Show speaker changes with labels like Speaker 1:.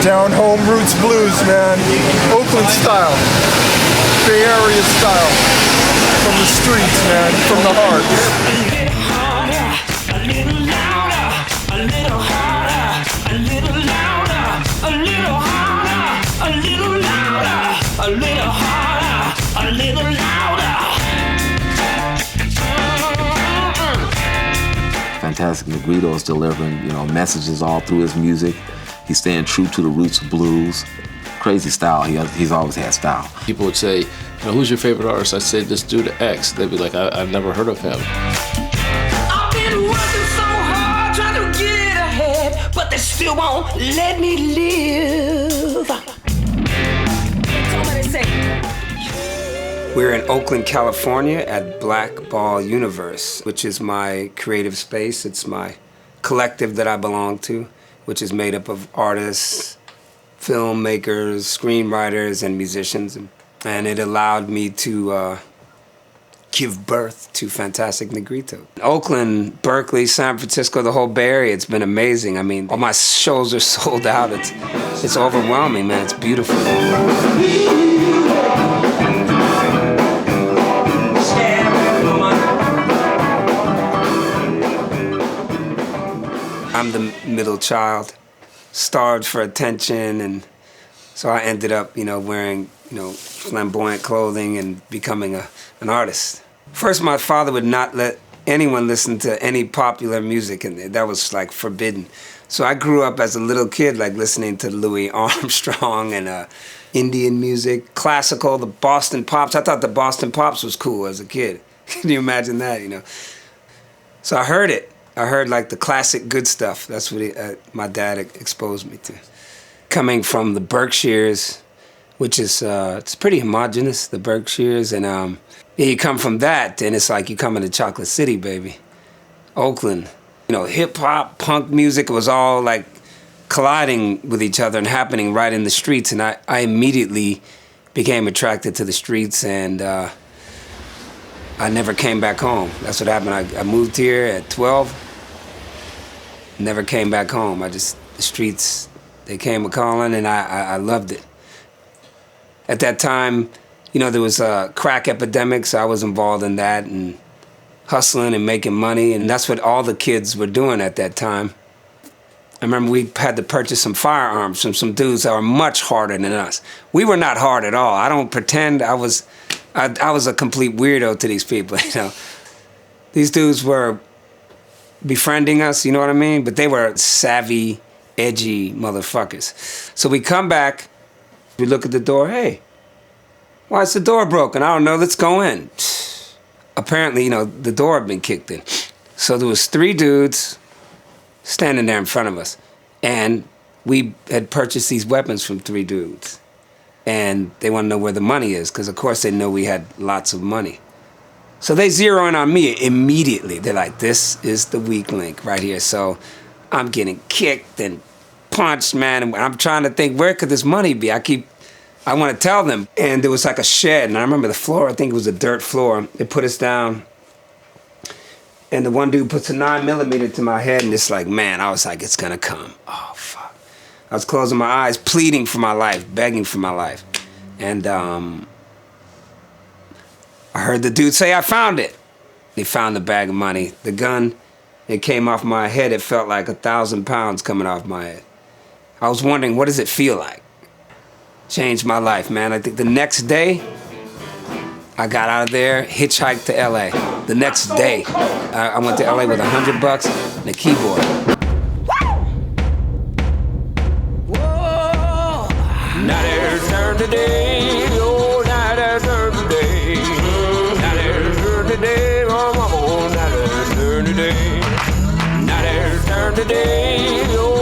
Speaker 1: Down home roots blues, man. Oakland style. Bay Area style. From the streets, man. From the heart.
Speaker 2: A little louder, a little harder, a little louder, a little harder, a little louder, a little harder, a little louder.
Speaker 3: Fantastic Negrito is delivering, messages all through his music. He's staying true to the roots of blues. Crazy style. He's always had style.
Speaker 4: People would say, who's your favorite artist? I'd say this dude X. They'd be like, I've never heard of him.
Speaker 2: I've been working so hard trying to get ahead, but they still won't let me live.
Speaker 5: We're in Oakland, California at Black Ball Universe, which is my creative space. It's my collective that I belong to, which is made up of artists, filmmakers, screenwriters, and musicians. And it allowed me to give birth to Fantastic Negrito. Oakland, Berkeley, San Francisco, the whole Bay Area, it's been amazing. I mean, all my shows are sold out. It's overwhelming, man. It's beautiful. I'm the middle child, starved for attention, and so I ended up, wearing, flamboyant clothing and becoming an artist. First, my father would not let anyone listen to any popular music, and that was like forbidden. So I grew up as a little kid, like listening to Louis Armstrong and Indian music, classical, the Boston Pops. I thought the Boston Pops was cool as a kid. Can you imagine that, So I heard it. I heard like the classic good stuff. That's what my dad exposed me to. Coming from the Berkshires, which is, it's pretty homogenous, the Berkshires, and you come from that, and it's like you come into Chocolate City, baby. Oakland. Hip-hop, punk music, it was all like colliding with each other and happening right in the streets, and I immediately became attracted to the streets, and I never came back home. That's what happened. I moved here at 12, never came back home. The streets, they came a-calling, and I loved it. At that time, there was a crack epidemic, so I was involved in that and hustling and making money, and that's what all the kids were doing at that time. I remember we had to purchase some firearms from some dudes that were much harder than us. We were not hard at all. I don't pretend I was a complete weirdo to these people, These dudes were befriending us, you know what I mean? But they were savvy, edgy motherfuckers. So we come back, we look at the door, hey, why is the door broken? I don't know, let's go in. Apparently, the door had been kicked in. So there was 3 dudes standing there in front of us. And we had purchased these weapons from 3 dudes. And they want to know where the money is, because of course they know we had lots of money. So they zero in on me immediately. They're like, this is the weak link right here. So I'm getting kicked and punched, man. And I'm trying to think, where could this money be? I want to tell them. And there was like a shed, and I remember the floor, I think it was a dirt floor. They put us down, and the one dude puts a 9mm to my head, and it's like, man, I was like, it's gonna come. Oh, fuck. I was closing my eyes, pleading for my life, begging for my life. And I heard the dude say, I found it. He found the bag of money. The gun, it came off my head. It felt like 1,000 pounds coming off my head. I was wondering, what does it feel like? Changed my life, man. I think the next day, I got out of there, hitchhiked to LA. The next day, I went to LA with $100 and a keyboard.
Speaker 2: Whoa. Now there's turn today, oh, now there's turn today. Now there's turn today, oh, mama, now there's turn today. Now there's turn today, oh.